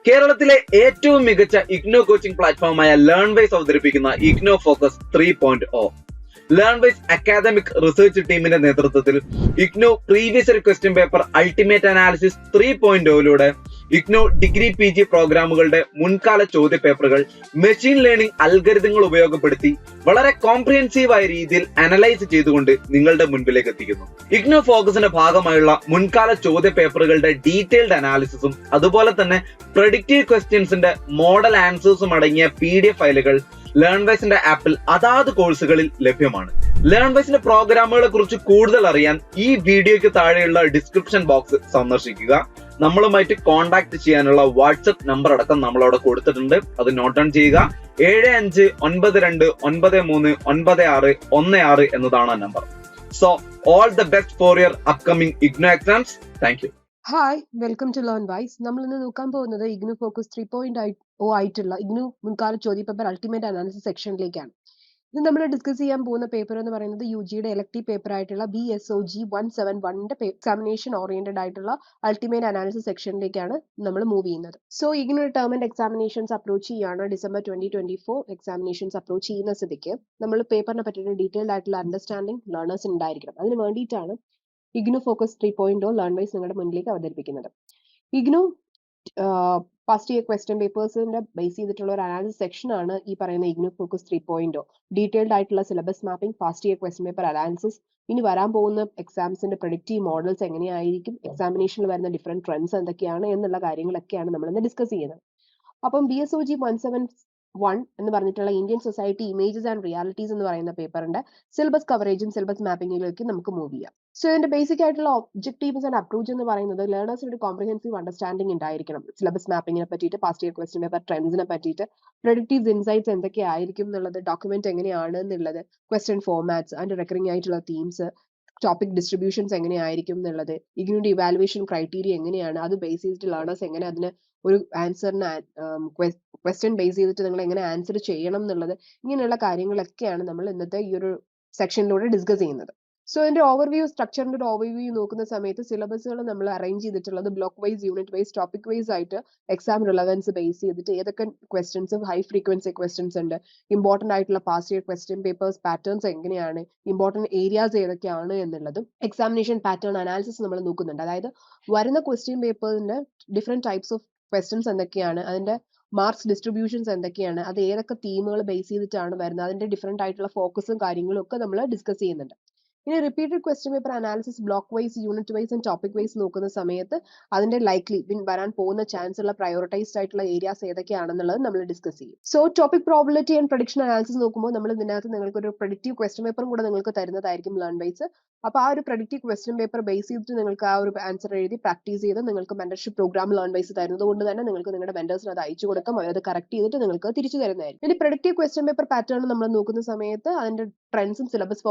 കേരളത്തിലെ ഏറ്റവും മികച്ച ഇഗ്നോ കോച്ചിംഗ് പ്ലാറ്റ്ഫോമായ ലേൺവൈസ് അവതരിപ്പിക്കുന്ന IGNOU focus 3.0. Learnwise academic research ടീമിന്റെ നേതൃത്വത്തിൽ IGNOU previous question paper ultimate analysis 3.0 IGNOU degree PG പ്രോഗ്രാമുകളുടെ മുൻകാല ചോദ്യ പേപ്പറുകൾ മെഷീൻ ലേണിംഗ് അൽഗരിതങ്ങൾ ഉപയോഗപ്പെടുത്തി വളരെ കോംപ്രിഹെൻസീവായ രീതിയിൽ അനലൈസ് ചെയ്തുകൊണ്ട് നിങ്ങളുടെ മുൻപിലേക്ക് എത്തിക്കുന്നു. ഇഗ്നോ ഫോക്കസിന്റെ ഭാഗമായുള്ള മുൻകാല ചോദ്യ പേപ്പറുകളുടെ ഡീറ്റെയിൽഡ് അനാലിസിസും അതുപോലെ തന്നെ പ്രഡിക്റ്റീവ് ക്വസ്റ്റ്യൻസിന്റെ മോഡൽ ആൻസേഴ്സും അടങ്ങിയ PDF ഫയലുകൾ ലേൺവൈസിന്റെ ആപ്പിൽ അതാത് കോഴ്സുകളിൽ ലഭ്യമാണ്. ലേൺവൈസിന്റെ പ്രോഗ്രാമുകളെ കുറിച്ച് കൂടുതൽ അറിയാൻ ഈ വീഡിയോയ്ക്ക് താഴെയുള്ള ഡിസ്ക്രിപ്ഷൻ ബോക്സ് സന്ദർശിക്കുക. നമ്മളുമായിട്ട് കോൺടാക്ട് ചെയ്യാനുള്ള വാട്സ്ആപ്പ് നമ്പർ അടക്കം നമ്മൾ അവിടെ കൊടുത്തിട്ടുണ്ട്. അത് നോട്ട് ഡൗൺ ചെയ്യുക. 7592939616 എന്നതാണ് ആ നമ്പർ. So all the best for your upcoming IGNOU exams. Thank you. Hi, welcome to learn wise. നമ്മൾ ഇന്ന് നോക്കാൻ പോകുന്നത് ഇഗ്നു ഫോക്കസ് 3.0 ആയിട്ടുള്ള ഇഗ്നു മുൻകാല ചോദ്യപേപ്പർ അൾട്ടിമേറ്റ് അനാലിസിസ് സെക്ഷനിലേക്കാണ്. ഇത് നമ്മൾ ഡിസ്കസ് ചെയ്യാൻ പോകുന്ന പേപ്പർ എന്ന് പറയുന്നത് UGയുടെ ഇലക്ടീവ് പേപ്പർ ആയിട്ടുള്ള BSOG 171ന്റെ എക്സാമിനേഷൻ ഓറിയന്റഡ് ആയിട്ടുള്ള അൾട്ടിമേറ്റ് അനാലിസിസ് സെക്ഷനിലേക്കാണ് നമ്മൾ മൂവ് ചെയ്യുന്നത്. So IGNOU determined examinations approach ചെയ്യാണ്. ഡിസംബർ 2024 എക്സാമിനേഷൻസ് അപ്രോച്ച് ചെയ്യുന്ന സ്ഥിതിക്ക് നമ്മൾ പേപ്പറിനെ പറ്റിയിട്ട് ഡീറ്റെയിൽഡ് ആയിട്ടുള്ള അണ്ടർസ്റ്റാൻഡിംഗ് ലേണേഴ്സിന് ഉണ്ടായിരിക്കണം. അതിന് വേണ്ടിയിട്ടാണ് ഇഗ്നു ഫോക്കസ് 3.0 ലേൺവൈസ് നിങ്ങളുടെ മുന്നിലേക്ക് അവതരിപ്പിക്കുന്നത്. ഇഗ്നു ഫസ്റ്റ് ഇയർ ക്വസ്റ്റ്യൻ പേപ്പേഴ്സിന്റെ ബേസ് ചെയ്തിട്ടുള്ള ഒരു അനാലിസിസ് സെക്ഷൻ ആണ് ഈ പറയുന്ന ഇഗ്നു ഫോക്കസ് 3.0. ഡീറ്റെയിൽഡ് ആയിട്ടുള്ള syllabus mapping, first year question paper analysis, ഇനി വരാൻ പോകുന്ന എക്സാംസിന്റെ പ്രൊഡിക്റ്റീവ് മോഡൽസ് എങ്ങനെയായിരിക്കും, എക്സാമിനേഷനിൽ വരുന്ന ഡിഫറെന്റ് ട്രെൻഡ്സ് എന്തൊക്കെയാണ് എന്നുള്ള കാര്യങ്ങളൊക്കെയാണ് നമ്മൾ ഇന്ന് ഡിസ്കസ് ചെയ്യുന്നത്. അപ്പം BSOG 171 എന്ന് പറഞ്ഞിട്ടുള്ള Indian society images and realities എന്ന് പറയുന്ന പേപ്പറിന്റെ സിലബസ് കവറേജും സിലബസ് മാപ്പിംഗിലേക്ക് നമുക്ക് മൂവ് ചെയ്യാം. സോ ഇതിന്റെ ബേസിക് ആയിട്ടുള്ള ഒബ്ജക്റ്റീവ്സ് ആൻഡ് അപ്രോച്ച് എന്ന് പറയുന്നത് ലേണേഴ്സിന് ഒരു കോംപ്രിഹെൻസീവ് അണ്ടർസ്റ്റാൻഡിംഗ് ഉണ്ടായിരിക്കണം. സിലബസ് മാപ്പിങ്ങിനെ പറ്റിയിട്ട്, പാസ്റ്റ് ഇയർ ക്വസ്റ്റ്യൻ പേപ്പർ ട്രെൻഡ്സിനെ പറ്റിയിട്ട്, പ്രൊഡിക്റ്റീവ് ഇൻസൈറ്റ്സ് എന്തൊക്കെയായിരിക്കും എന്നുള്ളത്, ഡോക്യുമെന്റ് എങ്ങനെയാണ് എന്നുള്ളത്, ക്വസ്റ്റ്യൻ ഫോർമാറ്റ്സ്, അതിന്റെ റെക്കറിംഗ് ആയിട്ടുള്ള തീംസ്, ടോപ്പിക് ഡിസ്ട്രിബ്യൂഷൻസ് എങ്ങനെയായിരിക്കും എന്നുള്ളത്, ഇഗ്നുവിന്റെ ഇവാലുവേഷൻ ക്രൈറ്റീരിയ എങ്ങനെയാണ്, അത് ബേസ് ചെയ്തിട്ട് ലേണേഴ്സ് എങ്ങനെ അതിന് ഒരു ആൻസറിന് ക്വസ്റ്റ്യൻ ബേസ് ചെയ്തിട്ട് നിങ്ങൾ എങ്ങനെ ആൻസർ ചെയ്യണം എന്നുള്ളത്, ഇങ്ങനെയുള്ള കാര്യങ്ങളൊക്കെയാണ് നമ്മൾ ഇന്നത്തെ ഈ ഒരു സെക്ഷനിലൂടെ ഡിസ്കസ് ചെയ്യുന്നത്. സോ ഇതിന്റെ ഓവർവ്യൂ, സ്ട്രക്ചറിന്റെ ഒരു ഓവർവ്യൂ നോക്കുന്ന സമയത്ത് സിലബസുകൾ നമ്മൾ അറേഞ്ച് ചെയ്തിട്ടുള്ളത് block wise, unit wise, topic wise ആയിട്ട് എക്സാം റിലവൻസ് ബേസ് ചെയ്തിട്ട് ഏതൊക്കെ ക്വസ്റ്റ്യൻസ്, ഹൈ ഫ്രീക്വൻസി ക്വസ്റ്റ്യൻസ് ഉണ്ട്, ഇമ്പോർട്ടന്റ് ആയിട്ടുള്ള past year question papers patterns എങ്ങനെയാണ്, ഇമ്പോർട്ടന്റ് ഏരിയാസ് ഏതൊക്കെയാണ് എന്നുള്ളതും എക്സാമിനേഷൻ പാറ്റേൺ അനാലിസിസ് നമ്മൾ നോക്കുന്നുണ്ട്. അതായത് വരുന്ന ക്വസ്റ്റ്യൻ പേപ്പറിന്റെ ഡിഫറെന്റ് ടൈപ്സ് ഓഫ് ക്വസ്റ്റ്യൻസ് എന്തൊക്കെയാണ്, അതിന്റെ മാർക്സ് ഡിസ്ട്രിബ്യൂഷൻസ് എന്തൊക്കെയാണ്, അത് ഏതൊക്കെ തീമുകൾ ബേസ് ചെയ്തിട്ടാണ് വരുന്നത്, അതിന്റെ ഡിഫറെന്റ് ആയിട്ടുള്ള ഫോക്കസും കാര്യങ്ങളും ഒക്കെ നമ്മൾ ഡിസ്കസ് ചെയ്യുന്നുണ്ട്. ഇനി repeated question paper analysis block wise, unit wise and topic wise നോക്കുന്ന സമയത്ത് അതിന്റെ ലൈക്ലി വരാൻ പോകുന്ന ചാൻസ് ഉള്ള പ്രയോറിറ്റൈസ്ഡ് ആയിട്ടുള്ള ഏരിയാസ് ഏതൊക്കെയാണെന്നുള്ളത് നമ്മൾ ഡിസ്കസ് ചെയ്യും. So topic probability and prediction analysis നോക്കുമ്പോൾ നമ്മൾ ഇതിനകത്ത് നിങ്ങൾക്ക് ഒരു പ്രഡിക്റ്റീവ് ക്വസ്റ്റ്യൻ പേപ്പറും കൂടെ നിങ്ങൾക്ക് തരുന്നതായിരിക്കും ലേൺ വൈസ്. അപ്പൊ ആ ഒരു പ്രഡിക്റ്റീവ് ക്വസ്റ്റ്യൻ പേപ്പർ ബേസ് ചെയ്തിട്ട് നിങ്ങൾക്ക് ആ ഒരു ആൻസർ എഴുതി പ്രാക്ടീസ് ചെയ്ത് നിങ്ങൾക്ക് മെന്റർഷിപ്പ് പ്രോഗ്രാം ലേൺ വൈസ് തരുന്നത് കൊണ്ട് തന്നെ നിങ്ങൾക്ക് നിങ്ങളുടെ മെന്റേഴ്സിന് അത് അയച്ചു കൊടുക്കാം. അവരത് കറക്റ്റ് ചെയ്തിട്ട് നിങ്ങൾക്ക് തിരിച്ചു തരുന്നതായിരിക്കും. ഇനി പ്രഡിക്റ്റീവ് ക്വസ്റ്റ്യൻ പേപ്പർ പാറ്റേൺ നമ്മൾ നോക്കുന്ന സമയത്ത് അതിന്റെ ട്രെൻഡ്സും സിലബസ്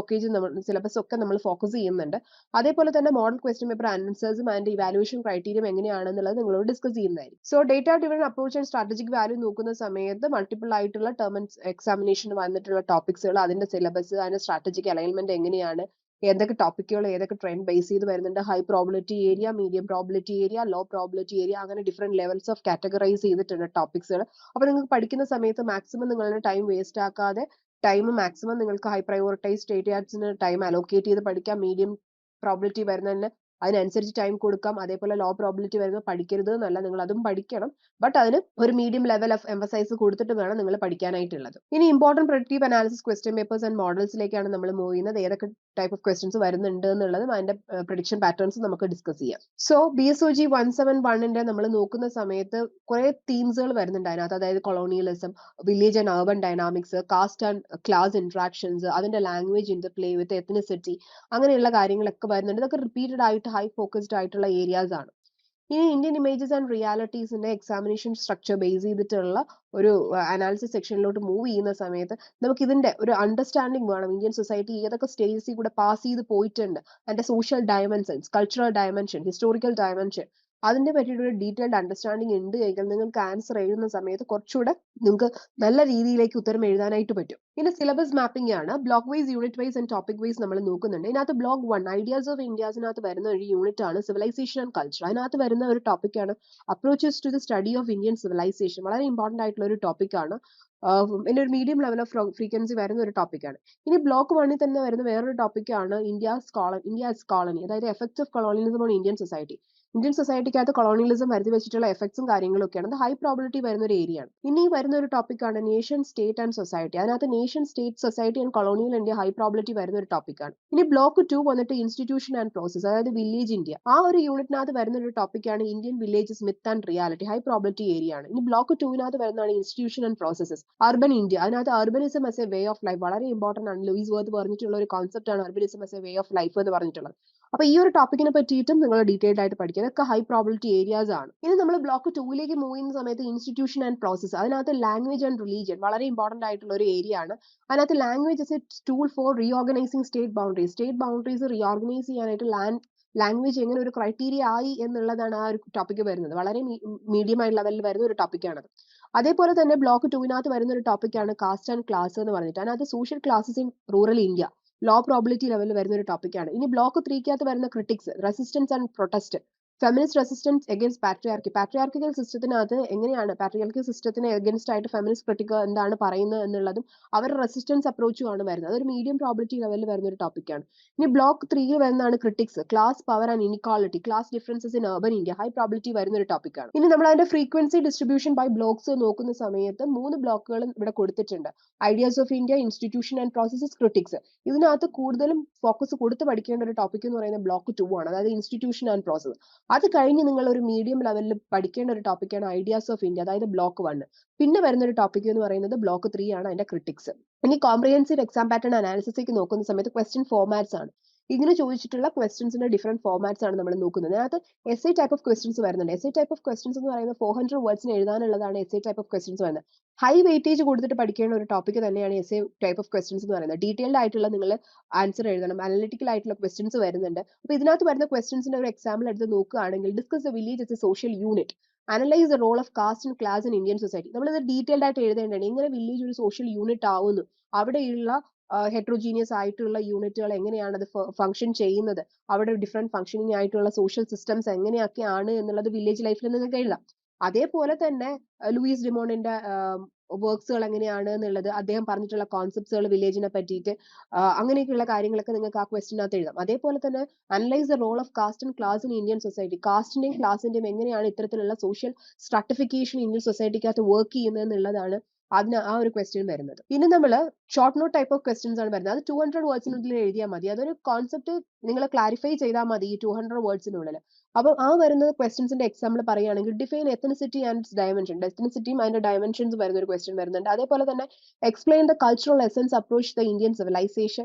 സിലബസ് ഒക്കെ നമ്മൾ ഫോക്കസ് ചെയ്യുന്നുണ്ട്. അതേപോലെ തന്നെ മോഡൽ ക്വസ്റ്റ്യൻ പേപ്പർ ആൻസേഴ്സും അതിന്റെ ഇവാലുവേഷൻ ക്രൈറ്റീരിയം എങ്ങനെയാണെന്നുള്ളത് നിങ്ങളോട് ഡിസ്കസ് ചെയ്യുന്നതായിരിക്കും. So data driven approach and strategic value നോക്കുന്ന സമയത്ത് മൾട്ടിപ്പിൾ ആയിട്ടുള്ള ടേം എക്സാമിനേഷന് വന്നിട്ടുള്ള ടോപ്പിക്സുകൾ, അതിന്റെ സിലബസ്, അതിന്റെ സ്ട്രാറ്റജിക് അലൈൻമെന്റ് എങ്ങനെയാണ്, ഏതൊക്കെ ടോപ്പിക്കുകൾ ഏതൊക്കെ ട്രെൻഡ് ബേസ് ചെയ്ത് വരുന്നുണ്ട്, high probability area, medium probability area, low probability area, അങ്ങനെ ഡിഫറെന്റ് ലെവൽസ് ഓഫ് കാറ്റഗറൈസ് ചെയ്തിട്ടുണ്ട് ടോപ്പിക്സുകൾ. അപ്പൊ നിങ്ങൾക്ക് പഠിക്കുന്ന സമയത്ത് മാക്സിമം നിങ്ങളുടെ ടൈം വേസ്റ്റ് ആക്കാതെ ടൈം മാക്സിമം നിങ്ങൾക്ക് ഹൈ പ്രയോറിറ്റൈസ്ഡ് ഏരിയാസിന് ടൈം അലോക്കേറ്റ് ചെയ്ത് പഠിക്കാം. മീഡിയം പ്രോബിലിറ്റി വരുന്നതിന് അതിനനുസരിച്ച് ടൈം കൊടുക്കാം. അതേപോലെ ലോ പ്രോബിലിറ്റി വരുന്നത് പഠിക്കരുത് എന്നല്ല, നിങ്ങൾ അതും പഠിക്കണം. ബട്ട് അതിന് ഒരു മീഡിയം ലെവൽ ഓഫ് എംഫസൈസ് കൊടുത്തിട്ട് വേണം നിങ്ങൾ പഠിക്കാനായിട്ടുള്ളത്. ഇനി important productive analysis question papers and മോഡൽസിലേക്കാണ് നമ്മൾ മൂവ് ചെയ്യുന്നത്. ഏതൊക്കെ ടൈപ്പ് ഓഫ് ക്വസ്റ്റ്യൻസ് വരുന്നുണ്ട് എന്നുള്ളതും അതിന്റെ പ്രഡിക്ഷൻ പാറ്റേൺസ് നമുക്ക് ഡിസ്കസ് ചെയ്യാം. സോ BSOG 171ന്റെ നമ്മൾ നോക്കുന്ന സമയത്ത് കുറെ തീംസുകൾ വരുന്നുണ്ട് അതിനകത്ത്. അതായത് colonialism, village and urban dynamics, caste and class interactions, അതിന്റെ ലാംഗ്വേജ് ഇന്റർപ്ലേ വിത്ത് എത്നിസിറ്റി, അങ്ങനെയുള്ള കാര്യങ്ങളൊക്കെ വരുന്നുണ്ട്. ഇതൊക്കെ റിപ്പീറ്റഡ് ആയിട്ട് ഹൈ ഫോക്കസ്ഡ് ആയിട്ടുള്ള ഏരിയാസ് ആണ്. ഇനി ഇന്ത്യൻ ഇമേജസ് ആൻഡ് റിയാലിറ്റീസിന്റെ എക്സാമിനേഷൻ സ്ട്രക്ചർ ബേസ് ചെയ്തിട്ടുള്ള ഒരു അനാലിസിസ് സെക്ഷനിലോട്ട് മൂവ് ചെയ്യുന്ന സമയത്ത് നമുക്ക് ഇതിന്റെ ഒരു അണ്ടർസ്റ്റാൻഡിംഗ് വേണം. ഇന്ത്യൻ സൊസൈറ്റി ഏതൊക്കെ സ്റ്റേജസിൽ കൂടെ പാസ് ചെയ്ത് പോയിട്ടുണ്ട്, അതിന്റെ social dimensions, cultural dimension, historical dimension, അതിനെ പറ്റിയിട്ടൊരു ഡീറ്റെയിൽഡ് അണ്ടർസ്റ്റാൻഡിംഗ് ഉണ്ട് എങ്കിൽ നിങ്ങൾക്ക് ആൻസർ എഴുതുന്ന സമയത്ത് കുറച്ചുകൂടെ നിങ്ങൾക്ക് നല്ല രീതിയിലേക്ക് ഉത്തരം എഴുതാനായിട്ട് പറ്റും. ഇനി സിലബസ് മാപ്പിംഗ് ആണ്. Block wise, unit wise and topic wise നമ്മൾ നോക്കുന്നുണ്ട്. ഇതിനകത്ത് ബ്ലോക്ക് 1 ഐഡിയാസ് ഓഫ് ഇന്ത്യാസിനകത്ത് വരുന്ന ഒരു യൂണിറ്റ് ആണ് സിവിലൈസേഷൻ ആൻഡ് കൾച്ചർ. അതിനകത്ത് വരുന്ന ഒരു ടോപ്പിക്കാണ് approaches to the study of Indian civilization. വളരെ ഇമ്പോർട്ടന്റ് ആയിട്ടുള്ള ഒരു ടോപ്പിക്കാണ്. ഇതിന്റെ ഒരു മീഡിയം ലെവൽ ഓഫ് ഫ്രീക്വൻസി വരുന്ന ഒരു ടോപ്പിക്കാണ്. ഇനി ബ്ലോക്ക് 1 തന്നെ വരുന്ന വേറൊരു ടോപ്പിക്കാണ് ഇന്ത്യ ആസ് കോളനി, അതായത് effects of colonialism on Indian society. Indian സൊസൈറ്റിക്കകത്ത് കൊളോണിയലിസം വരുത്തി വെച്ചിട്ടുള്ള എഫക്ട്സും കാര്യങ്ങളും ഒക്കെയാണ്. അത് ഹൈ പ്രോബിലിറ്റി വരുന്ന ഒരു ഏരിയ ആണ്. ഇനി വരുന്ന ഒരു ടോപ്പിക്കാണ് നേഷൻ സ്റ്റേറ്റ് ആൻഡ് സൊസൈറ്റി. അതിനകത്ത് nation state society and colonial India high probability വരുന്ന ഒരു ടോപ്പിക്കാണ്. ഇനി ബ്ലോക്ക് 2 വന്നിട്ട് ഇൻസ്റ്റിറ്റ്യൂഷൻ ആൻഡ് പ്രോസസ്, അതായത് വില്ലേജ് ഇന്ത്യ. ആ ഒരു യൂണിറ്റിനകത്ത് വരുന്ന ഒരു ടോപ്പിക്കാണ് Indian villages myth and reality, high probability area ആണ്. ഇനി ബ്ലോക്ക് 2 വരുന്നതാണ് institution and processes, urban India. അതിനകത്ത് urbanism as a way of life വളരെ ഇമ്പോർട്ടന്റ് ആണ്. ലൂയിസ് വർത്ത് പറഞ്ഞിട്ടുള്ള ഒരു കോൺസെപ്റ്റ് ആണ് urbanism as a way of life എന്ന് പറഞ്ഞിട്ടുള്ളത്. അപ്പൊ ഈ ഒരു ടോപ്പിക്കിനെ പറ്റിയിട്ടും നിങ്ങൾ ഡീറ്റെയിൽഡ് ആയിട്ട് പഠിക്കുക. ഇതൊക്കെ ഹൈ പ്രോബിലിറ്റി ഏരിയാസ് ആണ്. ഇനി നമ്മൾ ബ്ലോക്ക് 2 മൂവ് ചെയ്യുന്ന സമയത്ത് ഇൻസ്റ്റിറ്റ്യൂഷൻ ആൻഡ് പ്രോസസ്, അതിനകത്ത് ലാംഗ്വേജ് ആൻഡ് റിലീജിയൻ വളരെ ഇമ്പോർട്ടന്റ് ആയിട്ടുള്ള ഒരു ഏരിയ ആണ്. അതിനകത്ത് language is a tool for reorganising state boundaries reorganise ചെയ്യാനായിട്ട് ലാംഗ്വേജ് എങ്ങനെ ഒരു ക്രൈറ്റീരിയ ആയി എന്നുള്ളതാണ് ആ ഒരു ടോപ്പിക്ക് വരുന്നത്. വളരെ മീഡിയം ആയിട്ട് ലെവലിൽ വരുന്ന ഒരു ടോപ്പിക്കാണ്. അതേപോലെ തന്നെ ബ്ലോക്ക് 2 വരുന്ന ഒരു ടോപ്പിക്കാണ് കാസ്റ്റ് ആൻഡ് ക്ലാസ് എന്ന് പറഞ്ഞിട്ട്. അതിനകത്ത് social classes in rural India low probability ലെവലിൽ വരുന്ന ഒരു ടോപ്പിക്കാണ്. ഇനി ബ്ലോക്ക് 3 വരുന്ന critics, resistance and protest, feminist resistance against patriarchal സിസ്റ്റത്തിനകത്ത് എങ്ങനെയാണ് പാട്രിയാർക്കിക്കൽ സിസ്റ്റത്തിന് അഗൈൻസ്റ്റ് ആയിട്ട് ഫെമിനിസ്റ്റ് ക്രിട്ടിക് എന്താണ് പറയുന്നത് എന്നുള്ളതും അവരുടെ റെസിസ്റ്റൻസ് അപ്രോച്ചും ആണ് വരുന്നത്. അതൊരു മീഡിയം പ്രോബിലിറ്റി ലെവലിൽ വരുന്ന ഒരു ടോപ്പിക്കാണ്. ഇനി ബ്ലോക്ക് 3 വരുന്നതാണ് critics, class power and inequality, class differences in urban India, high probability വരുന്ന ഒരു ടോപ്പിക്കാണ്. ഇനി നമ്മൾ അതിന്റെ ഫ്രീക്വൻസി ഡിസ്ട്രിബ്യൂഷൻ ബൈ ബ്ലോക്സ് നോക്കുന്ന സമയത്ത് 3 ബ്ലോക്കുകളും ഇവിടെ കൊടുത്തിട്ടുണ്ട്. Ideas of India, institution and processes, critics. ഇതിനകത്ത് കൂടുതലും ഫോക്കസ് കൊടുത്ത് പഠിക്കേണ്ട ഒരു ടോപ്പിക് എന്ന് പറയുന്നത് ബ്ലോക്ക് 2 ആണ്, അതായത് ഇൻസ്റ്റിറ്റ്യൂഷൻ ആൻഡ് പ്രോസസ്. അത് കഴിഞ്ഞ് നിങ്ങൾ ഒരു മീഡിയം ലെവലിൽ പഠിക്കേണ്ട ഒരു ടോപ്പിക്കാണ് ഐഡിയാസ് ഓഫ് ഇന്ത്യ, അതായത് ബ്ലോക്ക് 1. പിന്നെ വരുന്ന ഒരു ടോപ്പിക് എന്ന് പറയുന്നത് ബ്ലോക്ക് 3 ആണ്, അതിന്റെ ക്രിട്ടിക്സ്. ഇനി കോംപ്രിഹെൻസീവ് എക്സാം പാറ്റേൺ അനാലിസിസിലേക്ക് നോക്കുന്ന സമയത്ത് ക്വസ്റ്റ്യൻ ഫോർമാറ്റ്സ് ആണ്. ഇങ്ങനെ ചോദിച്ചിട്ടുള്ള ക്വസ്റ്റ്യൻസിന്റെ ഡിഫറെന്റ് ഫോർമാറ്റ്സ് ആണ് നമ്മൾ നോക്കുന്നത്. അതിനകത്ത് essay type of questions വരുന്നുണ്ട്. Essay type of questions എന്ന് പറയുന്നത് 400 വേർഡ്സിന് എഴുതാനുള്ളതാണ് essay type of questions വരുന്നത്. ഹൈ വെയിറ്റേജ് കൊടുത്തിട്ട് പഠിക്കേണ്ട ഒരു ടോപ്പിക് തന്നെയാണ് S A type of questions എന്ന് പറയുന്നത്. ഡീറ്റെയിൽഡ് ആയിട്ടുള്ള നിങ്ങൾ ആൻസർ എഴുതണം, അനലിറ്റിക്കൽ ആയിട്ടുള്ള ക്വസ്റ്റ്യൻസ് വരുന്നുണ്ട്. അപ്പൊ ഇതിനകത്ത് വരുന്ന ക്വസ്റ്റ്യൻസിന്റെ ഒരു എക്സാമ്പിൾ എടുത്ത് നോക്കുകയാണെങ്കിൽ discuss the village as a social unit, analyse the role of caste and class in Indian society. നമ്മളിത് ഡീറ്റെയിൽഡ് ആയിട്ട് എഴുതേണ്ടതാണ്. എങ്ങനെ വില്ലേജ് ഒരു സോഷ്യൽ യൂണിറ്റ് ആവുന്നു, അവിടെയുള്ള ഹെട്രോജീനിയസ് ആയിട്ടുള്ള യൂണിറ്റുകൾ എങ്ങനെയാണ് അത് ഫംഗ്ഷൻ ചെയ്യുന്നത്, അവിടെ ഡിഫറെന്റ് ഫംഗ്ഷനിങ് ആയിട്ടുള്ള സോഷ്യൽ സിസ്റ്റംസ് എങ്ങനെയൊക്കെയാണ് എന്നുള്ളത് വില്ലേജ് ലൈഫിൽ നിങ്ങൾക്ക് എഴുതാം. അതേപോലെ തന്നെ ലൂയിസ് ഡിമോണ്ടിന്റെ വർക്ക്സുകൾ എങ്ങനെയാണ് എന്നുള്ളത്, അദ്ദേഹം പറഞ്ഞിട്ടുള്ള കോൺസെപ്റ്റ്സുകൾ വില്ലേജിനെ പറ്റിയിട്ട് അങ്ങനെയൊക്കെയുള്ള കാര്യങ്ങളൊക്കെ നിങ്ങൾക്ക് ആ ക്വസ്റ്റിനകത്ത് എഴുതാം. അതേപോലെ തന്നെ analyse the role of caste and class in Indian society, കാസ്റ്റിന്റെയും ക്ലാസിന്റെയും എങ്ങനെയാണ് ഇത്തരത്തിലുള്ള സോഷ്യൽ സ്ട്രാറ്റിഫിക്കേഷൻ ഇന്ത്യൻ സൊസൈറ്റിക്കകത്ത് വർക്ക് ചെയ്യുന്നത് എന്നുള്ളതാണ് അതിന് ആ ഒരു ക്വസ്റ്റ്യൻ വരുന്നത്. ഇനി നമ്മൾ short note type of questions ആണ് വരുന്നത്. അത് 200 വേർഡ്സിനുള്ളിൽ എഴുതിയാൽ മതി. അതൊരു കോൺസെപ്റ്റ് നിങ്ങൾ ക്ലാരിഫൈ ചെയ്താൽ മതി ഈ 200 വേർഡ്സിനുള്ളിൽ. അപ്പം ആ വരുന്ന ക്വസ്റ്റ്യൻസിന്റെ എക്സാമ്പിൾ പറയുകയാണെങ്കിൽ define ethnicity and its dimension, എത്തനിസിറ്റിയും അതിന്റെ ഡയമെൻഷൻസ് വരുന്ന ഒരു ക്വസ്റ്റ്യൻ വരുന്നുണ്ട്. അതേപോലെ തന്നെ explain the cultural essence approach the Indian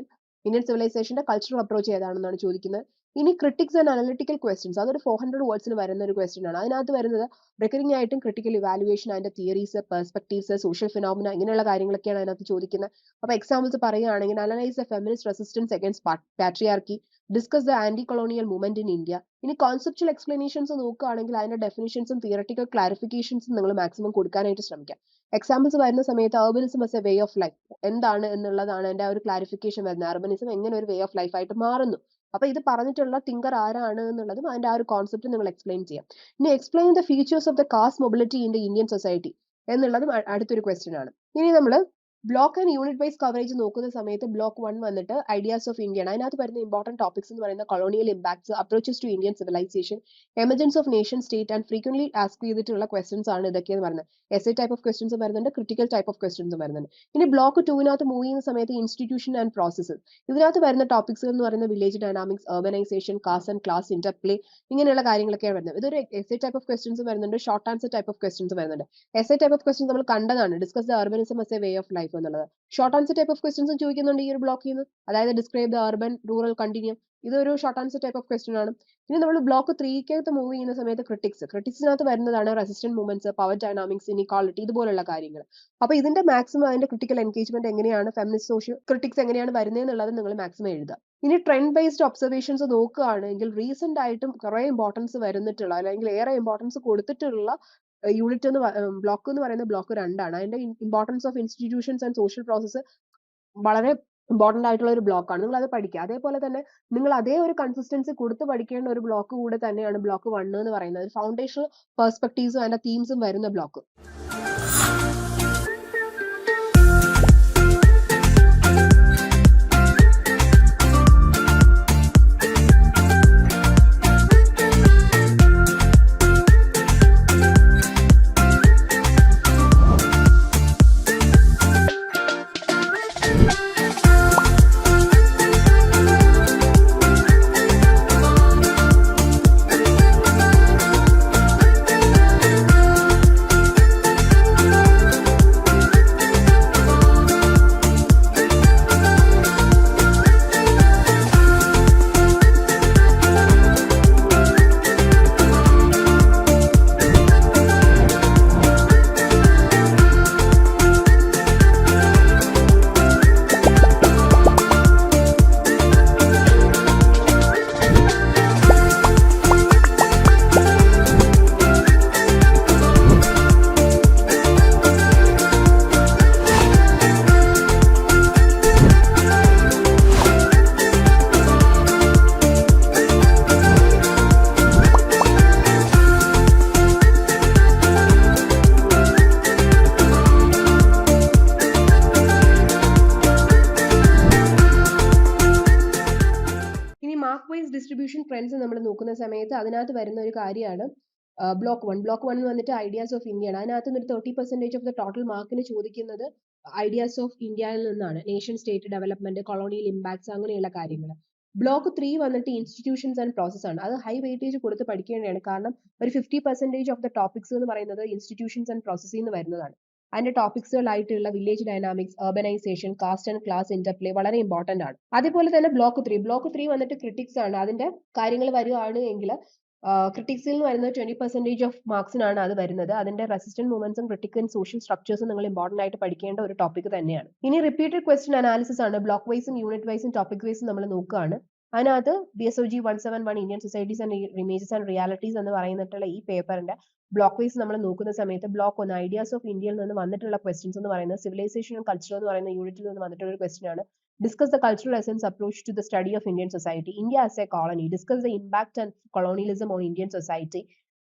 സിവിലൈസേഷന്റെ കൾച്ചറൽ അപ്രോച്ച് ഏതാണെന്നാണ് ചോദിക്കുന്നത്. ഇനി ക്രിട്ടിക്സ് ആൻഡ് അനലിറ്റിക്കൽ ക്വസ്റ്റ്യൻസ്, അതൊരു 400 വേർഡ്സിന് വരുന്ന ഒരു ക്വസ്റ്റ്യൻ ആണ്. അതിനകത്ത് വരുന്നത് റിക്കറിംഗ് ആയിട്ടും ക്രിട്ടിക്കൽ ഇവാലുവേഷൻ, അതിന്റെ തിയറീസ്, പെർസ്പെക്ടീവ്സ്, സോഷ്യൽ ഫിനോമിന, ഇങ്ങനെയുള്ള കാര്യങ്ങളൊക്കെയാണ് അതിനകത്ത് ചോദിക്കുന്നത്. അപ്പൊ എക്സാമ്പിൾസ് പറയുകയാണെങ്കിൽ analyse the feminist resistance against patriarchy, discuss the anti colonial movement in India. ഇനി കോൺസെപ്ച്വൽ എക്സ്പ്ലനേഷൻസ് നോക്കുകയാണെങ്കിൽ അതിന്റെ ഡെഫിനിഷൻസും തിയറട്ടിക്കൽ ക്ലാരിഫിക്കേഷൻസും നിങ്ങൾ മാക്സിമം കൊടുക്കാനായിട്ട് ശ്രമിക്കാം. എക്സാമ്പിൾസ് വരുന്ന സമയത്ത് urbanism as a way of life എന്താണ് എന്നുള്ളതാണ് എന്റെ ആ ഒരു ക്ലാരിഫിക്കേഷൻ വരുന്നത്. അർബനിസം എങ്ങനെ ഒരു വേ ഓഫ് ലൈഫ് ആയിട്ട് മാറുന്നു, അപ്പൊ ഇത് പറഞ്ഞിട്ടുള്ള തിങ്കർ ആരാണ് എന്നുള്ളതും അതിന്റെ ആ ഒരു കോൺസെപ്റ്റ് നിങ്ങൾ എക്സ്പ്ലെയിൻ ചെയ്യാം. ഇനി explain the features of the caste mobility in the Indian society എന്നുള്ളതും അടുത്തൊരു ക്വസ്റ്റ്യൻ ആണ്. ഇനി നമ്മൾ block and unit wise coverage നോക്കുന്ന സമയത്ത് ബ്ലോക്ക് 1 വന്നിട്ട് ഐഡിയാസ് ഓഫ് ഇന്ത്യ ആണ്. അതിനകത്ത് വരുന്ന ഇമ്പോർട്ടന്റ് ടോപ്പിക്സ് എന്ന് പറയുന്ന colonial impacts, approaches to Indian civilization, emergence of nation state and frequently ask ചെയ്തിട്ടുള്ള ക്വസ്റ്റൻസ് ആണ് ഇതൊക്കെയെന്ന് പറയുന്നത്. S A type of questions വരുന്നുണ്ട്, ക്രിട്ടിക്കൽ ടൈപ്പ് ഓഫ് ക്വസ്റ്റൻസ് വരുന്നുണ്ട്. ഇനി ബ്ലോക്ക് 2 മൂവ് ചെയ്യുന്ന സമയത്ത് ഇൻസ്റ്റിറ്റ്യൂഷൻ ആൻഡ് പ്രോസസ്സസ്, ഇതിനകത്ത് വരുന്ന ടോപ്പിക്സ് എന്ന് പറയുന്ന village dynamics, urbanization, caste and class interplay, ഇങ്ങനെയുള്ള കാര്യങ്ങളൊക്കെയാണ് വരുന്നത്. ഇതൊരു S A type of questions വരുന്നുണ്ട്, short answer type of questions വരുന്നുണ്ട്. S A type of questions നമ്മൾ കണ്ടതാണ്, discuss the urbanism as a way of life എന്നുള്ളത്. ഷോർട്ട് ആൻസർ ടൈപ്പ് ഓഫ് ക്വസ്റ്റൻസും ചോദിക്കുന്നുണ്ട് ഈ ഒരു ബ്ലോക്കിൽ നിന്ന്, അതായത് describe the urban rural continuum, ഇതൊരു short answer type of question ആണ്. ഇനി നമ്മൾ ബ്ലോക്ക് 3ക്കകത്ത് മൂവ് ചെയ്യുന്ന സമയത്ത് ക്രിട്ടിക്സിനകത്ത് വരുന്നതാണ് resistant movements, power dynamics, inequality ഇതുപോലുള്ള കാര്യങ്ങൾ. അപ്പൊ ഇതിന്റെ മാക്സിമം അതിന്റെ ക്രിട്ടിക്കൽ എൻഗേജ്മെന്റ് എങ്ങനെയാണ്, ഫെമിനിസ്റ്റ് സോഷ്യൽ ക്രിട്ടിക്സ് എങ്ങനെയാണ് വരുന്നത് എന്നുള്ളത് നിങ്ങൾ മാക്സിമം എഴുതുക. ഇനി ട്രെൻഡ് ബേസ്ഡ് ഒബ്സർവേഷൻസ് നോക്കുകയാണെങ്കിൽ റീസെന്റ് ആയിട്ടും കുറെ ഇമ്പോർട്ടൻസ് വരുന്നിട്ടുള്ള അല്ലെങ്കിൽ ഏറെ ഇമ്പോർട്ടൻസ് കൊടുത്തിട്ടുള്ള യൂണിറ്റ് എന്ന് ബ്ലോക്ക് എന്ന് പറയുന്നത് ബ്ലോക്ക് 2 അതിന്റെ importance of institutions and social process വളരെ ഇമ്പോർട്ടന്റ് ആയിട്ടുള്ള ഒരു ബ്ലോക്കാണ്. നിങ്ങൾ അത് പഠിക്കുക. അതേപോലെ തന്നെ നിങ്ങൾ അതേ ഒരു കൺസിസ്റ്റൻസി കൊടുത്ത് പഠിക്കേണ്ട ഒരു ബ്ലോക്ക് കൂടെ തന്നെയാണ് ബ്ലോക്ക് 1 എന്ന് പറയുന്നത്. ഫൗണ്ടേഷണൽ പെർസ്പെക്ടീവ്സും അതിന്റെ തീംസും വരുന്ന ബ്ലോക്ക്. ഡിസ്ട്രിബ്യൂഷൻ ട്രെൻഡ്സ് നമ്മൾ നോക്കുന്ന സമയത്ത് അതിനകത്ത് വരുന്ന ഒരു കാര്യമാണ് ബ്ലോക്ക് 1. ബ്ലോക്ക് 1 വന്നിട്ട് ഐഡിയാസ് ഓഫ് ഇന്ത്യ ആണ്. അതിനകത്ത് ഒരു 30% ഓഫ് ദ ടോട്ടൽ മാർക്കിന് ചോദിക്കുന്നത് ഐഡിയാസ് ഓഫ് ഇന്ത്യയിൽ നിന്നാണ്. Nation state development, colonial impacts അങ്ങനെയുള്ള കാര്യങ്ങൾ. ബ്ലോക്ക് 3 വന്നിട്ട് ഇൻസ്റ്റിറ്റ്യൂഷൻസ് ആൻഡ് പ്രോസസ് ആണ്. അത് ഹൈ വെയിറ്റേജ് കൊടുത്ത് പഠിക്കേണ്ടതാണ്. കാരണം ഒരു 50% ഓഫ് ദ ടോപ്പിക്സ് എന്ന് പറയുന്നത് ഇൻസ്റ്റിറ്റ്യൂഷൻസ് ആൻഡ് പ്രോസസ്സിൽ നിന്ന് വരുന്നതാണ്. അതിന്റെ ടോപ്പിക്സുകളായിട്ടുള്ള village dynamics, urbanisation, caste and class interplay വളരെ ഇമ്പോർട്ടന്റ് ആണ്. അതേപോലെ തന്നെ ബ്ലോക്ക് 3 വന്നിട്ട് ക്രിട്ടിക്സ് ആണ്. അതിന്റെ കാര്യങ്ങൾ വരുവാണ് എങ്കിൽ ക്രിട്ടിക്സിൽ നിന്ന് വരുന്നത് 20% ഓഫ് മാർക്സിനാണ് അത് വരുന്നത്. അതിന്റെ റെസിസ്റ്റന്റ് മൂവ്മെന്റ്സും ക്രിട്ടിക്കൽ ആൻഡ് സോഷ്യൽ സ്ട്രക്ചേഴ്സും നിങ്ങൾ ഇമ്പോർട്ടന്റ് ആയിട്ട് പഠിക്കേണ്ട ഒരു ടോപ്പിക് തന്നെയാണ്. ഇനി റിപ്പീറ്റഡ് ക്വസ്റ്റ്യൻ അനാലിസിസ് ആണ്. ബ്ലോക്ക് വൈസും യൂണിറ്റ് വൈസും ടോപ്പിക് വൈസും നമ്മൾ നോക്കുകയാണ്. അതിനകത്ത് BSOG 171 Indian societies and images and realities എന്ന് പറയുന്നിട്ടുള്ള ഈ പേപ്പറിന്റെ ബ്ലോക്ക് വൈസ് നമ്മൾ നോക്കുന്ന സമയത്ത് ബ്ലോക്ക് 1 ഐഡിയാസ് ഓഫ് ഇന്ത്യയിൽ നിന്ന് വന്നിട്ടുള്ള ക്വസ്റ്റ്യൻസ് എന്ന് പറയുന്നത് സിവിലൈസേഷൻ ആൻഡ് കൾച്ചർ എന്ന് പറയുന്ന യൂണിറ്റിൽ നിന്ന് വന്നിട്ടുള്ള ഒരു ക്വസ്റ്റ്യൻ ആണ്. Discuss the cultural essence approach to the study of Indian society, India as a colony, discuss the impact and colonialism on Indian society.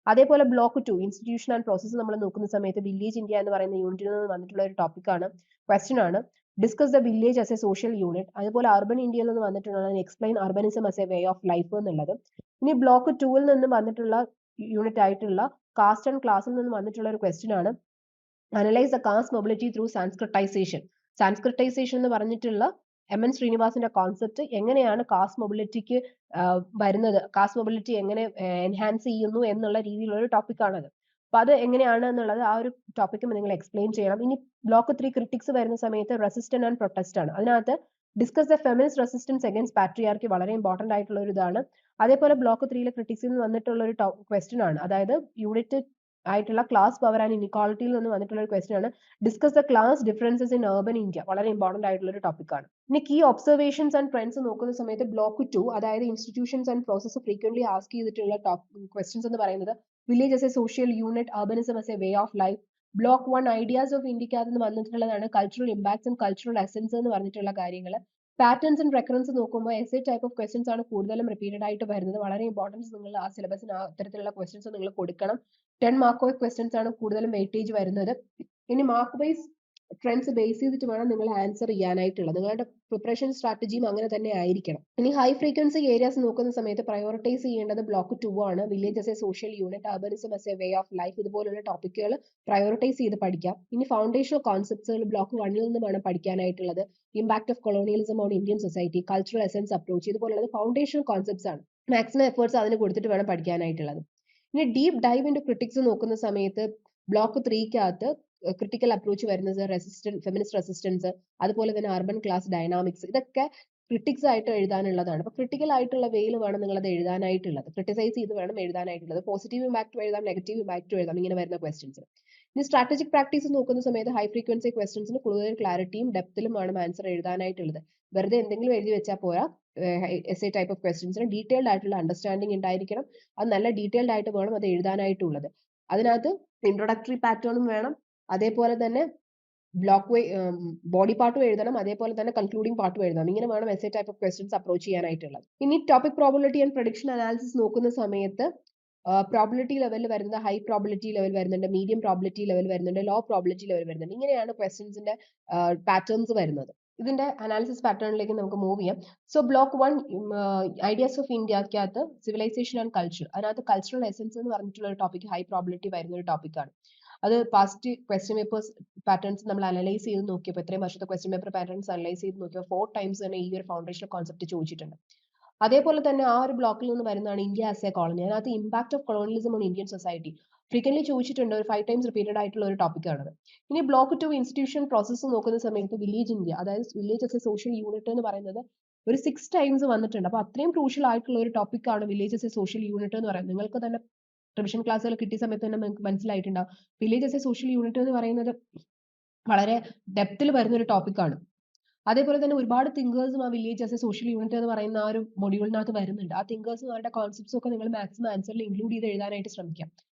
അതേപോലെ ബ്ലോക്ക് 2 ഇൻസ്റ്റിറ്റ്യൂഷൻ ആൻഡ് പ്രോസസ് നമ്മൾ നോക്കുന്ന സമയത്ത് വില്ലേജ് ഇന്ത്യ എന്ന് പറയുന്ന യൂണിറ്റിൽ നിന്ന് വന്നിട്ടുള്ള ഒരു ടോപ്പിക്കാണ്, ക്വസ്റ്റ്യൻ ആണ്. Discuss the village as a social unit. അതുപോലെ അർബൻ ഇന്ത്യയിൽ നിന്ന് വന്നിട്ടുള്ള explain urbanism as a way of life എന്നുള്ളത്. ഇനി ബ്ലോക്ക് 2 നിന്ന് വന്നിട്ടുള്ള യൂണിറ്റ് ആയിട്ടുള്ള കാസ്റ്റ് ആൻഡ് ക്ലാസ്സിൽ നിന്ന് വന്നിട്ടുള്ള ഒരു ക്വസ്റ്റ്യൻ ആണ്, analyse the caste mobility through sanskritization. Sanskritization എന്ന് പറഞ്ഞിട്ടുള്ള MN ശ്രീനിവാസിന്റെ കോൺസെപ്റ്റ് എങ്ങനെയാണ് കാസ്റ്റ് മൊബിലിറ്റിക്ക് വരുന്നത്, കാസ്റ്റ് മൊബിലിറ്റി എങ്ങനെ എൻഹാൻസ് ചെയ്യുന്നു എന്നുള്ള രീതിയിലുള്ള ഒരു ടോപ്പിക്കാണത്. അപ്പൊ അത് എങ്ങനെയാണ് എന്നുള്ളത് ആ ഒരു ടോപ്പിക്കും നിങ്ങൾ എക്സ്പ്ലെയിൻ ചെയ്യണം. ഇനി ബ്ലോക്ക് 3 ക്രിട്ടിക്സ് വരുന്ന സമയത്ത് റെസിസ്റ്റന്റ് ആൻഡ് പ്രൊട്ടസ്റ്റ് ആണ്. അതിനകത്ത് discuss the feminist resistance against patriarchy വളരെ ഇമ്പോർട്ടന്റ് ആയിട്ടുള്ള ഒരു ഇതാണ്. അതേപോലെ ബ്ലോക്ക് 3 ക്രിട്ടിക്സിൽ നിന്ന് വന്നിട്ടുള്ള ഒരു ക്വസ്റ്റ്യൻ ആണ്, അതായത് യൂണിറ്റ് ആയിട്ടുള്ള ക്ലാസ് പവർ ആൻഡ് ഇനിക്വാളിറ്റിയിൽ നിന്ന് വന്നിട്ടുള്ള ഒരു ക്വസ്റ്റ്യൻ ആണ്. Discuss the class differences in urban India വളരെ ഇമ്പോർട്ടന്റ് ആയിട്ടുള്ള ഒരു ടോപ്പിക്കാണ്. ഇനി കീ ഒബ്സർവേഷൻസ് ആൻഡ് ട്രെൻഡ്സ് നോക്കുന്ന സമയത്ത് ബ്ലോക്ക് 2 അതായത് institutions and process frequently ask ചെയ്തിട്ടുള്ള ക്വസ്റ്റ്യൻസ് എന്ന് പറയുന്നത് village as a social unit, urbanism as a way of life. Block 1 ideas of ഇന്ത്യക്കകത്ത് നിന്ന് വന്നിട്ടുള്ളതാണ് cultural impacts and cultural essence എന്ന് പറഞ്ഞിട്ടുള്ള കാര്യങ്ങൾ. പാറ്റേൺസ് ആൻഡ് റെക്കറൻസ് നോക്കുമ്പോൾ എസ്സേ ടൈപ്പ് ഓഫ് ക്വസ്റ്റ്യൻസ് ആണ് കൂടുതലും റിപ്പീറ്റഡ് ആയിട്ട് വരുന്നത്. വളരെ ഇമ്പോർട്ടൻസ് നിങ്ങൾ ആ സിലബസിന് അത്തരത്തിലുള്ള ക്വസ്റ്റ്യൻസ് നിങ്ങൾ കൊടുക്കണം. 10 മാർക്ക് ക്വസ്റ്റ്യൻസ് ആണ് കൂടുതലും വെയിറ്റേജ് വരുന്നത്. ഇനി മാർക്ക് വൈസ് ട്രെൻഡ്സ് ബേസ് ചെയ്തിട്ട് വേണം നിങ്ങൾ ആൻസർ ചെയ്യാനായിട്ടുള്ളത്. നിങ്ങളുടെ പ്രിപ്പറേഷൻ സ്ട്രാറ്റജിയും അങ്ങനെ തന്നെ ആയിരിക്കണം. ഇനി ഹൈ ഫ്രീക്വൻസി ഏരിയാസ് നോക്കുന്ന സമയത്ത് പ്രയോറിറ്റൈസ് ചെയ്യേണ്ടത് ബ്ലോക്ക് 2 ആണ്. Village as a social unit, urbanism as a way of life ഇതുപോലുള്ള ടോപ്പിക്കുകൾ പ്രയോറിറ്റൈസ് ചെയ്ത് പഠിക്കാം. ഇനി ഫൗണ്ടേഷണൽ കോൺസെപ്റ്റ്സുകൾ ബ്ലോക്ക് 1 നിന്ന് വേണം പഠിക്കാനായിട്ടുള്ളത്. Impact of colonialism on Indian society, cultural essence approach ഇതുപോലുള്ളത് ഫൗണ്ടേഷണൽ കോൺസെപ്റ്റ്സ് ആണ്. മാക്സിമം എഫേർട്സ് അതിന് കൊടുത്തിട്ട് വേണം പഠിക്കാനായിട്ടുള്ളത്. ഇനി ഡീപ് ഡൈവ് ഇൻടു ക്രിട്ടിക്സ് നോക്കുന്ന സമയത്ത് ബ്ലോക്ക് 3 ക്രിട്ടിക്കൽ അപ്രോച്ച് വരുന്നത് ഫെമിനിസ്റ്റ് റെസിസ്റ്റൻസ്, അതുപോലെ തന്നെ അർബൻ ക്ലാസ് ഡൈനാമിക്സ്. ഇതൊക്കെ ക്രിട്ടിക്സ് ആയിട്ട് എഴുതാനുള്ളതാണ്. അപ്പോൾ ക്രിട്ടിക്കൽ ആയിട്ടുള്ള വേയിൽ വേണം നിങ്ങൾ അത് എഴുതാനായിട്ടുള്ളത്. ക്രിട്ടിസൈസ് ചെയ്ത് വേണം എഴുതാനായിട്ടുള്ളത്. പോസിറ്റീവ് ഇമ്പാക്റ്റ് എഴുതാം, നെഗറ്റീവ് ഇമ്പാക്റ്റ് എഴുതാം, ഇങ്ങനെ വരുന്ന ക്വസ്റ്റ്യൻസ്. ഇനി സ്ട്രാറ്റജിക് പ്രാക്ടീസ് നോക്കുന്ന സമയത്ത് ഹൈ ഫ്രീക്വൻസി ക്വസ്റ്റ്യൻസിന് കൂടുതൽ ക്ലാരിറ്റിയും ഡെപ്തിലും വേണം ആൻസർ എഴുതാനായിട്ടുള്ളത്. വെറുതെ എന്തെങ്കിലും എഴുതി വെച്ചാൽ പോരാ. എസ് എ ടൈപ്പ് ഓഫ് ക്വസ്റ്റ്യൻസിന് ഡീറ്റെയിൽഡ് ആയിട്ടുള്ള അണ്ടർസ്റ്റാൻഡിങ് ഉണ്ടായിരിക്കണം. അത് നല്ല ഡീറ്റെയിൽഡ് ആയിട്ട് വേണം അത് എഴുതാനായിട്ടുള്ളത്. അതിനകത്ത് ഇൻട്രൊഡക്ടറി പാറ്റേണും വേണം, അതേപോലെ തന്നെ ബ്ലോക്ക് വൈ ബോഡി പാർട്ടും എഴുതണം, അതേപോലെ തന്നെ കൺക്ലൂഡിംഗ് പാർട്ടും എഴുതണം. ഇങ്ങനെ വേണം S A type of questions approach ചെയ്യാനായിട്ടുള്ളത്. ഇനി topic probability and prediction analysis നോക്കുന്ന സമയത്ത് പ്രോബിലിറ്റി ലെവലിൽ വരുന്നത് ഹൈ പ്രോബിലിറ്റി ലെവൽ വരുന്നുണ്ട്, മീഡിയം പ്രോബിലിറ്റി ലെവൽ വരുന്നുണ്ട്, ലോ പ്രോബിലിറ്റി ലെവൽ വരുന്നുണ്ട്. ഇങ്ങനെയാണ് ക്വസ്റ്റ്യൻസിന്റെ പാറ്റേൺസ് വരുന്നത്. ഇതിന്റെ അനാലിസിസ് പാറ്റേണിലേക്ക് നമുക്ക് മൂവ് ചെയ്യാം. സോ ബ്ലോക്ക് 1 ഐഡിയാസ് ഓഫ് ഇന്ത്യക്കകത്ത് സിവിലൈസേഷൻ ആൻഡ് കൾച്ചർ, അതിനകത്ത് കൾച്ചറൽ എസൻസ് എന്ന് പറഞ്ഞിട്ടുള്ള ഒരു ടോപ്പിക് ഹൈ പ്രോബിലിറ്റി വരുന്ന ഒരു ടോപ്പിക്കാണ്. അത് പാസ്റ്റ് ക്വസ്റ്റ്യൻ പേപ്പേഴ്സ് പാറ്റേൺസ് നമ്മൾ അനലൈസ് ചെയ്ത് നോക്കിയപ്പോൾ, ഇത്രയും വർഷത്തെ ക്വസ്റ്റ്യൻ പേപ്പർ പാറ്റേൺസ് അനലൈസ് ചെയ്ത് നോക്കിയപ്പോൾ 4 ടൈംസ് തന്നെ ഈ ഒരു ഫൗണ്ടേഷൻ കോൺസെപ്റ്റ് ചോദിച്ചിട്ടുണ്ട്. അതേപോലെ തന്നെ ആ ഒരു ബ്ലോക്കിൽ നിന്ന് വരുന്നതാണ് ഇന്ത്യ ആസ് എ കോളനി. അതിനകത്ത് impact of colonialism on Indian society frequently ചോദിച്ചിട്ടുണ്ട്. ഒരു 5 ടൈംസ് റിപ്പീറ്റഡ് ആയിട്ടുള്ള ഒരു ടോപ്പിക്കാണത്. ഇനി ബ്ലോക്ക് 2 ഇൻസ്റ്റിറ്റ്യൂഷൻ പ്രോസസ്സ് നോക്കുന്ന സമയത്ത് വില്ലേജ് ഇന്ത്യ, അതായത് village as a social unit എന്ന് പറയുന്നത് ഒരു 6 ടൈംസ് വന്നിട്ടുണ്ട്. അപ്പോൾ അത്രയും ക്രൂഷ്യൽ ആയിട്ടുള്ള ഒരു ടോപ്പിക്കാണ് village as a social unit എന്ന് പറയുന്നത്. നിങ്ങൾക്ക് തന്നെ റിവിഷൻ ക്ലാസ്സുകൾ കിട്ടിയ സമയത്ത് തന്നെ നിങ്ങൾക്ക് മനസ്സിലായിട്ടുണ്ടാവും. Village as a social unit എന്ന് പറയുന്നത് വളരെ ഡെപ്തിൽ വരുന്ന ഒരു ടോപ്പിക്കാണ്. അതേപോലെ തന്നെ ഒരുപാട് തിങ്കേഴ്സും ആ village as a social unit എന്ന് പറയുന്ന ആ ഒരു മൊഡ്യൂളിനകത്ത് വരുന്നുണ്ട്. ആ തിങ്കേഴ്സും അവരുടെ കോൺസെപ്റ്റ്സും ഒക്കെ നിങ്ങൾ മാക്സിമം ആൻസറിൽ ഇൻക്ലൂഡ് ചെയ്ത് എഴുതാനായിട്ട് ശ്രമിക്കാം.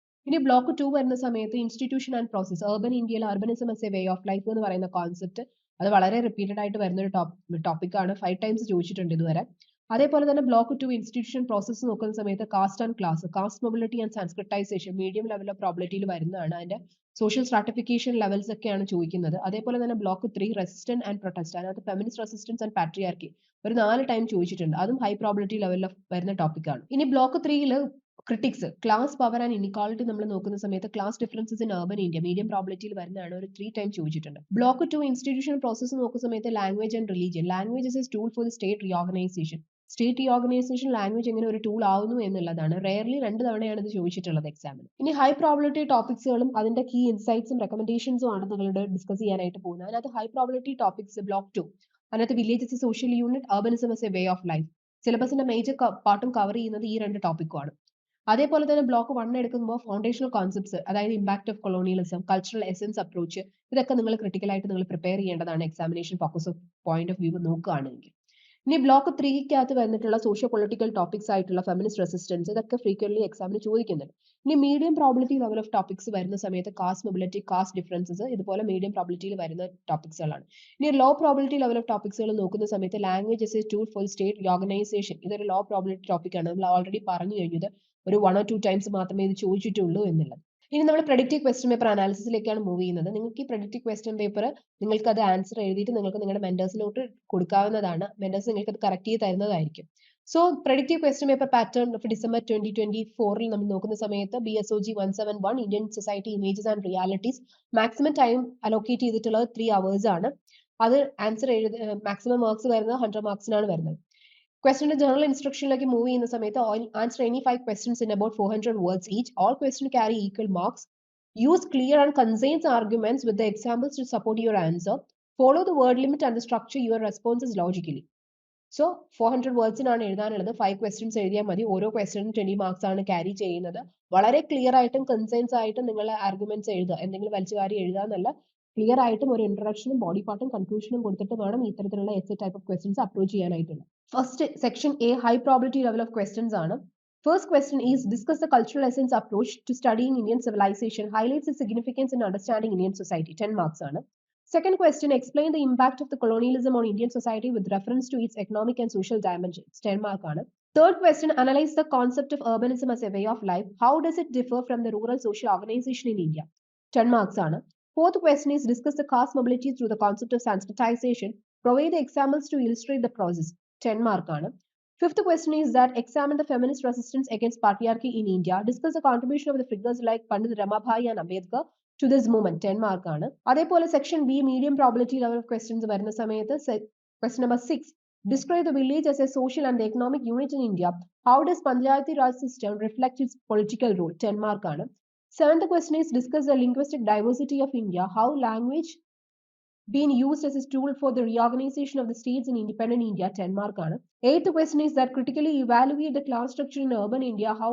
ഇനി ബ്ലോക്ക് 2 വരുന്ന സമയത്ത് ഇൻസ്റ്റിറ്റ്യൂഷൻ ആൻഡ് പ്രോസസ്, അർബൻ ഇന്ത്യയിൽ urbanism as a way of life എന്ന് പറയുന്ന കോൺസെപ്റ്റ്, അത് വളരെ റിപ്പീറ്റഡ് ആയിട്ട് വരുന്ന ഒരു ടോപ്പിക്കാണ്. 5 ടൈംസ് ചോദിച്ചിട്ടുണ്ട് ഇതുവരെ. അതേപോലെ തന്നെ ബ്ലോക്ക് 2 ഇൻസ്റ്റിറ്റ്യൂഷൻ പ്രോസസ്സ് നോക്കുന്ന സമയത്ത് caste and class, caste mobility and sanskritization medium level of പ്രോബിലിറ്റിയിൽ വരുന്നതാണ്. അതിന്റെ സോഷ്യൽ സ്ട്രാറ്റിഫിക്കേഷൻ ലെവൽസ് ഒക്കെയാണ് ചോദിക്കുന്നത്. അതേപോലെ തന്നെ ബ്ലോക്ക് 3 റെസിസ്റ്റന്റ് ആൻഡ് പ്രൊട്ടസ്റ്റ്, അതിനകത്ത് ഫെമിനിസ്റ്റ് റെസിസ്റ്റൻസ് ആൻഡ് പാട്രിയാർക്കി ഒരു 4 ടൈം ചോദിച്ചിട്ടുണ്ട്. അതും ഹൈ പ്രോബിലിറ്റി ലെവലിൽ വരുന്ന ടോപ്പിക്കാണ്. ഇനി block 3 critics, class power and inequality നമ്മൾ നോക്കുന്ന സമയത്ത് class differences in urban India medium പ്രോബിലിറ്റിയിൽ വരുന്നതാണ്. ഒരു 3 ടൈം ചോദിച്ചിട്ടുണ്ട്. ബ്ലോക്ക് 2 ഇൻസ്റ്റിറ്റ്യൂഷൻ പ്രോസസ് നോക്കുന്ന സമയത്ത് language and religion, language is a tool for the state reorganisation, state reorganisation language എങ്ങനെ ഒരു ടൂൾ ആവുന്നു എന്നുള്ളതാണ്. റെയർലി 2 തവണയാണ് ഇത് ചോദിച്ചിട്ടുള്ളത് എക്സാമിന്. ഇനി ഹൈ പ്രോബിലിറ്റി ടോപ്പിക്സുകളും അതിന്റെ കീ ഇൻസൈറ്റ്സും റെക്കമെൻഡേഷൻസും ആണ് നിങ്ങളുടെ ഡിസ്കസ് ചെയ്യാനായിട്ട് പോകുന്നത്. അതിനകത്ത് ഹൈ പ്രോബിലിറ്റി ടോപ്പിക്സ് ബ്ലോക്ക് 2, അതിനകത്ത് village as a social unit, urbanism as a way of life. സിലബസിന്റെ മേജർ പാർട്ടും കവർ ചെയ്യുന്നത് ഈ 2 ടോപ്പിക്കുമാണ്. അതേപോലെ തന്നെ ബ്ലോക്ക് 1 എടുക്കുമ്പോൾ ഫൗണ്ടേഷണൽ കോൺസെപ്റ്റ്സ്, അതായത് impact of colonialism, cultural essence approach, ഇതൊക്കെ നിങ്ങൾ ക്രിട്ടിക്കലായിട്ട് നിങ്ങൾ പ്രിപ്പയർ ചെയ്യേണ്ടതാണ് examination focus of point of view നോക്കുകയാണെങ്കിൽ. ഇനി ബ്ലോക്ക് 3 വന്നിട്ടുള്ള സോഷ്യോ പൊളിറ്റിക്കൽ ടോപ്പിക്സ് ആയിട്ടുള്ള ഫെമിനിസ്റ്റ് റെസിസ്റ്റൻസ്, ഇതൊക്കെ ഫ്രീക്വന്റ്ലി എക്സാമിന് ചോദിക്കുന്നുണ്ട്. ഇനി medium probability level of topics വരുന്ന സമയത്ത് കാസ്റ്റ് മൊബിലിറ്റി, കാസ്റ്റ് ഡിഫറൻസസ്, ഇതുപോലെ മീഡിയം പ്രോബിലിറ്റിയിൽ വരുന്ന ടോപ്പിക്സുകളാണ്. ഇനി ലോ പ്രോബിലിറ്റി ലെവൽ ഓഫ് ടോപ്പിക്സുകൾ നോക്കുന്ന സമയത്ത് language S A tool four state organisation, ഇതൊരു ലോ പ്രോബിലിറ്റി ടോപ്പിക്കാണ്. നമ്മൾ ഓൾറെഡി പറഞ്ഞു കഴിഞ്ഞത് ഒരു 1 or 2 ടൈംസ് മാത്രമേ ഇത് ചോദിച്ചിട്ടുള്ളൂ എന്നുള്ളത്. ഇനി നമ്മൾ പ്രെഡിക്റ്റീവ് ക്വസ്റ്റ്യൻ പേപ്പർ അനാലിസിസിലേക്കാണ് മൂവ് ചെയ്യുന്നത്. നിങ്ങൾക്ക് ഈ പ്രെഡിക്റ്റീവ് ക്വസ്റ്റ്യൻ പേപ്പർ നിങ്ങൾക്ക് അത് ആൻസർ എഴുതിയിട്ട് നിങ്ങൾക്ക് നിങ്ങളുടെ മെന്റേഴ്സിലോട്ട് കൊടുക്കാവുന്നതാണ്. മെന്റേഴ്സ് നിങ്ങൾക്ക് അത് കറക്റ്റ് ചെയ്ത് തരുന്നതായിരിക്കും. So predictive question paper pattern of December 2024 നമ്മൾ നോക്കുന്ന സമയത്ത് BSOG 171 Indian society images and realities, maximum time allocate ചെയ്തിട്ടുള്ളത് 3 hours ആണ്. അത് ആൻസർ മാക്സിമം മാർക്സ് വരുന്നത് 100 മാർക്സിനാണ് വരുന്നത്. Question general instruction like movie in the Samhita, answer any 5 questions in about 400 words each. All questions carry equal marks. Use clear and concise arguments with the examples to support your answer. Follow the word limit and the structure your responses logically. So 400 words in 5 questions എഴുതിയാൽ മതി. ഓരോ ക്വസ്റ്റ്യനും 20 marks ആണ് carry ചെയ്യുന്നത്. വളരെ clear ആയിട്ടും conscience ആയിട്ടും നിങ്ങളുടെ ആർഗ്യുമെന്റ്സ് എഴുതുക. എന്തെങ്കിലും വലിച്ചുവാരി എഴുതാന്നല്ല, ക്ലിയർ ആയിട്ടും ഒരു ഇൻട്രൊഡക്ഷനും ബോഡി പാർട്ടും കൺക്ലൂഷനും കൊടുത്തിട്ട് വേണം ഇത്തരത്തിലുള്ള essay type of questions approach ചെയ്യാനായിട്ടുള്ളത്. First section A high probability level of questions ആണ്. First question is discuss the cultural essence approach to studying Indian civilization, highlights its significance in understanding Indian society. 10 marks ആണ്. Second question, explain the impact of the colonialism on Indian society with reference to its economic and social dimensions. 10 mark ആണ്. Third question, analyze the concept of urbanism as a way of life. How does it differ from the rural social organization in India? 10 marks ആണ്. Fourth question is discuss the caste mobility through the concept of sanskritization. Provide the examples to illustrate the process. 10 mark ആണ്. Fifth question is that examine the feminist resistance against patriarchy in India. Discuss the contribution of the figures like Pandit Ramabhai and Ambedkar to this movement. 10 mark ആണ്. അതേപോലെ section B medium probability level of questions വരുന്ന സമയത്ത് question number 6, describe the village as a social and economic unit in India. How does Panchayati Raj system reflect its political role? 10 mark ആണ്. Seventh question is discuss the linguistic diversity of India. How language been used as a tool for the reorganization of the states in independent India? 10 mark ആണ്. Eighth question is that critically evaluate the class structure in urban India, how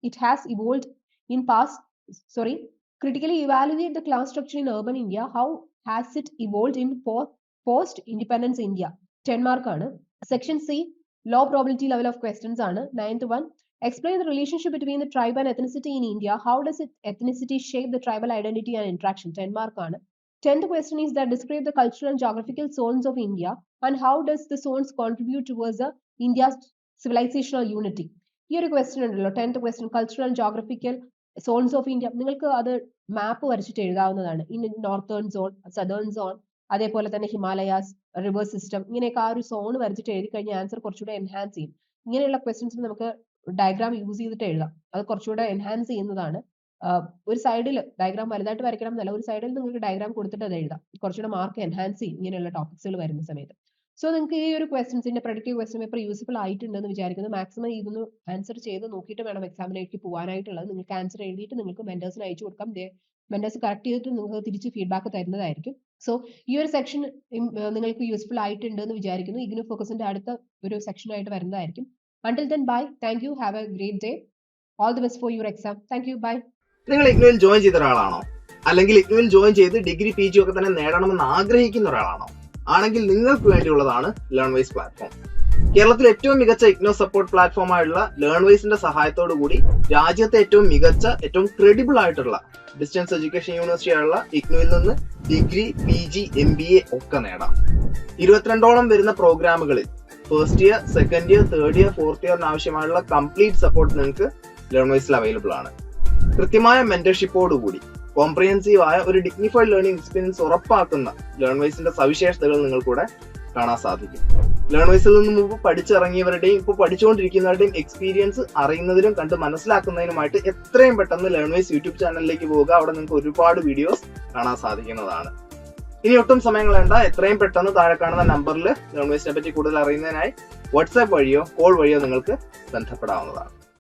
it has evolved in past, critically evaluate the class structure in urban India, how has it evolved in post independence India? 10 mark ആണ്. Section C, low probability level of questions ആണ്. Ninth one, explain the relationship between the tribe and ethnicity in India, how does ethnicity shape the tribal identity and interaction? 10 mark ആണ്. 10th question is that describe the cultural and geographical zones of India and how does the zones contribute towards the India's civilizational unity? ഈ ഒരു question ഉണ്ടല്ലോ, 10th question, cultural and geographical zones of India. നിങ്ങൾക്ക് അത് map വരച്ചിട്ട് എഴുതാവുന്നതാണ്. In northern zone, southern zone, അതേപോലെ തന്നെ Himalayas, river system, ഇങ്ങനെയൊക്കെ ആ ഒരു സോൺ വരച്ചിട്ട് എഴുതി കഴിഞ്ഞാൽ ആൻസർ കുറച്ചുകൂടെ എൻഹാൻസ് ചെയ്യും. ഇങ്ങനെയുള്ള ക്വസ്റ്റ്യൻസിന് നമുക്ക് ഡയഗ്രാം യൂസ് ചെയ്തിട്ട് എഴുതാം. അത് കുറച്ചുകൂടെ എൻഹാൻസ് ചെയ്യുന്നതാണ്. ഒരു സൈഡിൽ ഡയഗ്രാം വലുതായിട്ട് വരയ്ക്കണം എന്നല്ല, ഒരു സൈഡിൽ നിങ്ങൾക്ക് ഡയഗ്രാം കൊടുത്തിട്ട് അത് എഴുതാം. കുറച്ചുകൂടെ മാർക്ക് എൻഹാൻസ് ചെയ്യും ഇങ്ങനെയുള്ള ടോപ്പിക്സുകൾ വരുന്ന സമയത്ത്. സോ നിങ്ങൾക്ക് ഈ ഒരു ക്വസ്റ്റ്യൻസിന്റെ പ്രൊഡക്റ്റീവ് ക്വസ്റ്റ്യൻ പേപ്പർ യൂസ്ഫുൾ ആയിട്ടുണ്ടെന്ന് വിചാരിക്കുന്നു. മാക്സിമം ഇതൊന്ന് ആൻസർ ചെയ്ത് നോക്കിയിട്ട് വേണം എക്സാമിനേക്ക് പോകാനായിട്ടുള്ളത്. നിങ്ങൾക്ക് ആൻസർ എഴുതിയിട്ട് നിങ്ങൾക്ക് മെന്റേഴ്സിന് അയച്ചു കൊടുക്കാം. മെന്റേഴ്സ് കറക്റ്റ് ചെയ്തിട്ട് നിങ്ങൾക്ക് തിരിച്ച് ഫീഡ്ബാക്ക് തരുന്നതായിരിക്കും. സോ ഈ ഒരു സെക്ഷൻ നിങ്ങൾക്ക് യൂസ്ഫുൾ ആയിട്ടുണ്ടെന്ന് വിചാരിക്കുന്നു. ഇഗ്നു ഫോക്കസിന്റെ അടുത്ത ഒരു സെക്ഷൻ ആയിട്ട് വരുന്നതായിരിക്കും. Until then, bye. Thank you. Have a great day. All the best for your exam. Thank you. Bye. നിങ്ങൾ ഇഗ്നുവിൽ ജോയിൻ ചെയ്ത ഒരാളാണോ? അല്ലെങ്കിൽ ഇഗ്നുവിൽ ജോയിൻ ചെയ്ത് ഡിഗ്രി PG ഒക്കെ തന്നെ നേടണമെന്ന് ആഗ്രഹിക്കുന്ന ഒരാളാണോ? ആണെങ്കിൽ നിങ്ങൾക്ക് വേണ്ടിയുള്ളതാണ് ലേൺവൈസ് പ്ലാറ്റ്ഫോം. കേരളത്തിലെ ഏറ്റവും മികച്ച ഇഗ്നോ സപ്പോർട്ട് പ്ലാറ്റ്ഫോം ആയിട്ടുള്ള ലേൺവൈസിന്റെ സഹായത്തോടു കൂടി രാജ്യത്തെ ഏറ്റവും മികച്ച, ഏറ്റവും ക്രെഡിബിൾ ആയിട്ടുള്ള ഡിസ്റ്റൻസ് എഡ്യൂക്കേഷൻ യൂണിവേഴ്സിറ്റി ആയുള്ള ഇഗ്നുവിൽ നിന്ന് ഡിഗ്രി PG MBA ഒക്കെ നേടാം. 22ഓളം വരുന്ന പ്രോഗ്രാമുകളിൽ first year, second year, third year, fourth ഇയറിന് ആവശ്യമായുള്ള കംപ്ലീറ്റ് സപ്പോർട്ട് നിങ്ങൾക്ക് ലേൺവൈസിൽ അവൈലബിൾ ആണ്. കൃത്യമായ മെന്റർഷിപ്പോടുകൂടി കോംപ്രിഹെൻസീവ് ആയ ഒരു ഡിഗ്നിഫൈഡ് ലേണിംഗ് എക്സ്പീരിയൻസ് ഉറപ്പാക്കുന്ന ലേൺവൈസിന്റെ സവിശേഷതകൾ നിങ്ങൾക്കൂടെ കാണാൻ സാധിക്കും. ലേൺവൈസിൽ നിന്ന് മുമ്പ് പഠിച്ചിറങ്ങിയവരുടെയും ഇപ്പോൾ പഠിച്ചുകൊണ്ടിരിക്കുന്നവരുടെയും എക്സ്പീരിയൻസ് അറിയുന്നതിനും കണ്ട് മനസ്സിലാക്കുന്നതിനുമായിട്ട് എത്രയും പെട്ടെന്ന് ലേൺവൈസ് യൂട്യൂബ് ചാനലിലേക്ക് പോവുക. അവിടെ നിങ്ങൾക്ക് ഒരുപാട് വീഡിയോസ് കാണാൻ സാധിക്കുന്നതാണ്. ഇനി ഒട്ടും സമയം കളയണ്ട, എത്രയും പെട്ടെന്ന് താഴെ കാണുന്ന നമ്പറിൽ ലേൺവൈസിനെ പറ്റി കൂടുതൽ അറിയുന്നതിനായി വാട്സാപ്പ് വഴിയോ കോൾ വഴിയോ നിങ്ങൾക്ക് ബന്ധപ്പെടാവുന്നതാണ്.